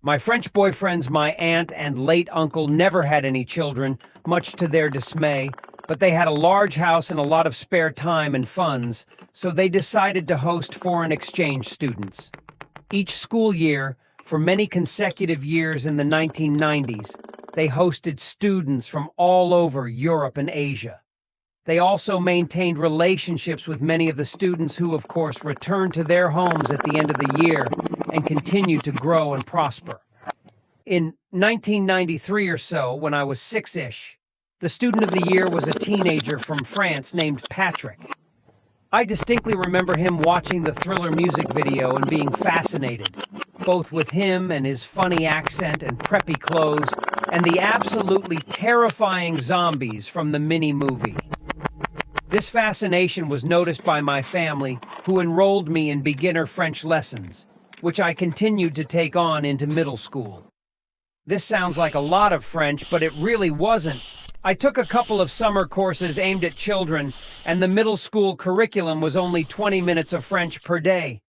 My French boyfriends, my aunt and late uncle never had any children, much to their dismay, but they had a large house and a lot of spare time and funds, so they decided to host foreign exchange students. Each school year, for many consecutive years in the 1990s, they hosted students from all over Europe and Asia. They also maintained relationships with many of the students who, of course, returned to their homes at the end of the year and continued to grow and prosper. In 1993 or so, when I was six-ish, the student of the year was a teenager from France named Patrick. I distinctly remember him watching the Thriller music video and being fascinated, both with him and his funny accent and preppy clothes, and the absolutely terrifying zombies from the mini-movie. This fascination was noticed by my family, who enrolled me in beginner French lessons, which I continued to take on into middle school. This sounds like a lot of French, but it really wasn't. I took a couple of summer courses aimed at children, and the middle school curriculum was only 20 minutes of French per day.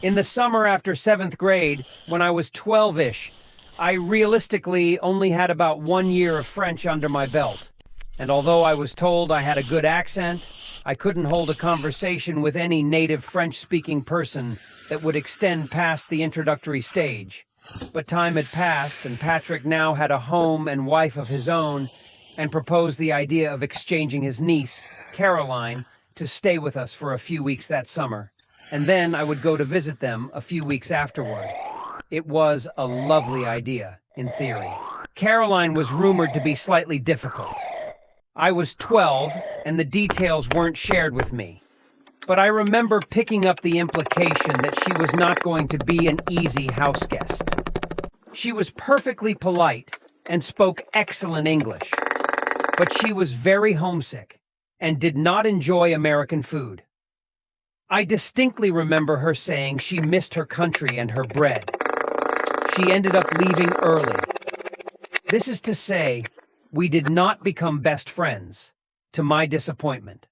In the summer after 7th grade, when I was 12-ish, I realistically only had about 1 year of French under my belt. And although I was told I had a good accent, I couldn't hold a conversation with any native French-speaking person that would extend past the introductory stage. But time had passed, and Patrick now had a home and wife of his own, and proposed the idea of exchanging his niece, Caroline, to stay with us for a few weeks that summer. And then I would go to visit them a few weeks afterward. It was a lovely idea, in theory. Caroline was rumored to be slightly difficult. I was 12, and the details weren't shared with me. But I remember picking up the implication that she was not going to be an easy houseguest. She was perfectly polite and spoke excellent English, but she was very homesick and did not enjoy American food. I distinctly remember her saying she missed her country and her bread. She ended up leaving early. This is to say, we did not become best friends, to my disappointment.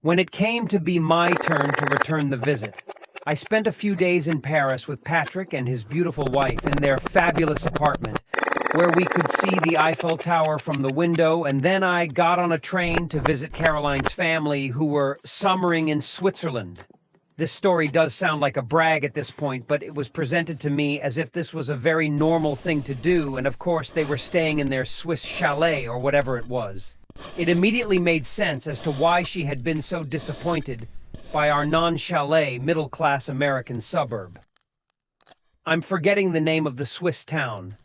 When it came to be my turn to return the visit, I spent a few days in Paris with Patrick and his beautiful wife in their fabulous apartment, where we could see the Eiffel Tower from the window, and then I got on a train to visit Caroline's family, who were summering in Switzerland. This story does sound like a brag at this point, but it was presented to me as if this was a very normal thing to do, and of course they were staying in their Swiss chalet or whatever it was. It immediately made sense as to why she had been so disappointed by our non-chalet, middle-class American suburb. I'm forgetting the name of the Swiss town.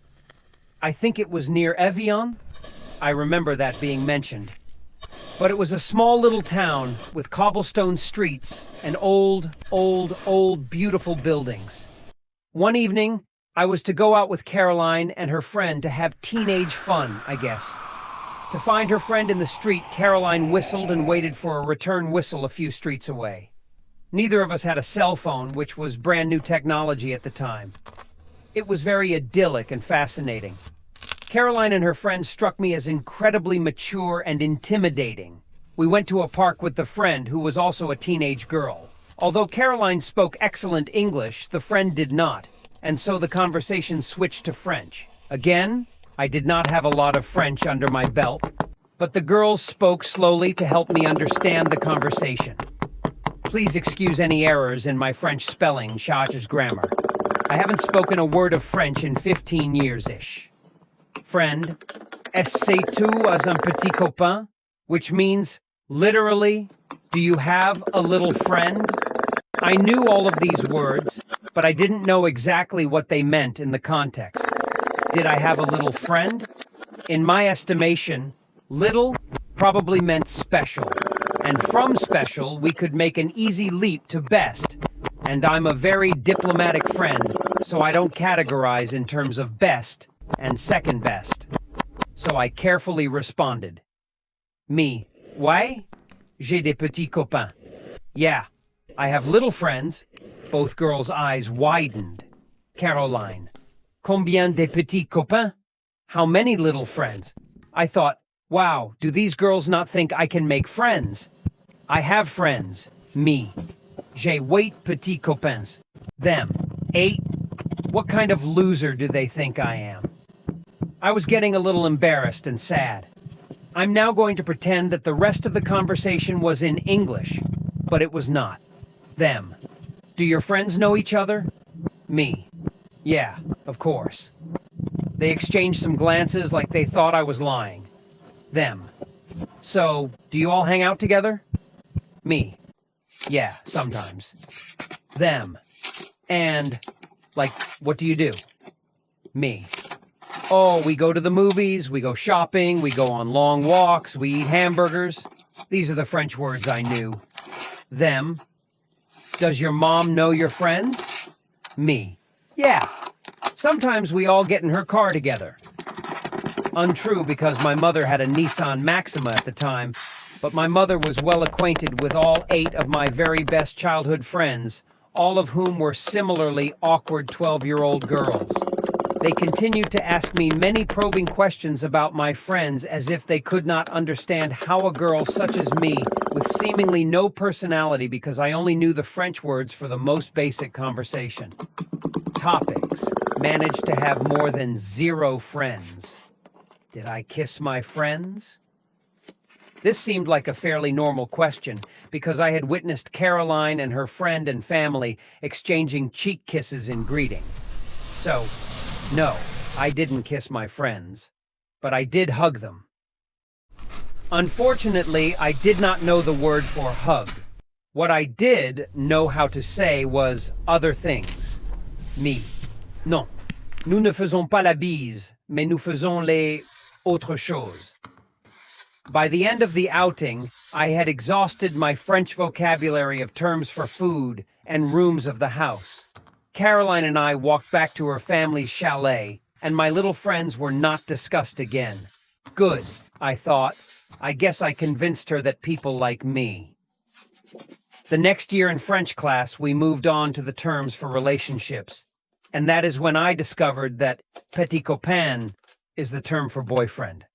I think it was near Evian? I remember that being mentioned. But it was a small little town with cobblestone streets and old, beautiful buildings. One evening, I was to go out with Caroline and her friend to have teenage fun, I guess. To find her friend in the street, Caroline whistled and waited for a return whistle a few streets away. Neither of us had a cell phone, which was brand new technology at the time. It was very idyllic and fascinating. Caroline and her friend struck me as incredibly mature and intimidating. We went to a park with the friend, who was also a teenage girl. Although Caroline spoke excellent English, the friend did not, and so the conversation switched to French. Again, I did not have a lot of French under my belt, but the girls spoke slowly to help me understand the conversation. Please excuse any errors in my French spelling, such as grammar. I haven't spoken a word of French in 15 years-ish. Friend, est-tu as un petit copain? Which means, literally, do you have a little friend? I knew all of these words, but I didn't know exactly what they meant in the context. Did I have a little friend? In my estimation, little probably meant special, and from special we could make an easy leap to best. And I'm a very diplomatic friend, so I don't categorize in terms of best and second best. So I carefully responded. Me, ouais? J'ai des petits copains. Yeah, I have little friends. Both girls' eyes widened. Caroline. Combien de petits copains? How many little friends? I thought, wow, do these girls not think I can make friends? I have friends. Me. J'ai 8 petits copains. Them. 8. What kind of loser do they think I am? I was getting a little embarrassed and sad. I'm now going to pretend that the rest of the conversation was in English, but it was not. Them. Do your friends know each other? Me. Yeah, of course. They exchanged some glances like they thought I was lying. Them. So, do you all hang out together? Me. Yeah, sometimes. Them. And, like, what do you do? Me. Oh, we go to the movies, we go shopping, we go on long walks, we eat hamburgers. These are the French words I knew. Them. Does your mom know your friends? Me. Yeah. Sometimes we all get in her car together. Untrue, because my mother had a Nissan Maxima at the time, but my mother was well acquainted with all 8 of my very best childhood friends, all of whom were similarly awkward 12-year-old girls. They continued to ask me many probing questions about my friends as if they could not understand how a girl such as me, with seemingly no personality because I only knew the French words for the most basic conversation. Topics. Managed to have more than 0 friends. Did I kiss my friends? This seemed like a fairly normal question because I had witnessed Caroline and her friend and family exchanging cheek kisses in greeting. So, no, I didn't kiss my friends, but I did hug them. Unfortunately, I did not know the word for hug. What I did know how to say was other things. Me. Non, nous ne faisons pas la bise, mais nous faisons les autres choses. By the end of the outing, I had exhausted my French vocabulary of terms for food and rooms of the house. Caroline and I walked back to her family's chalet, and my little friends were not discussed again. Good, I thought. I guess I convinced her that people like me. The next year in French class, we moved on to the terms for relationships, and that is when I discovered that petit copain is the term for boyfriend.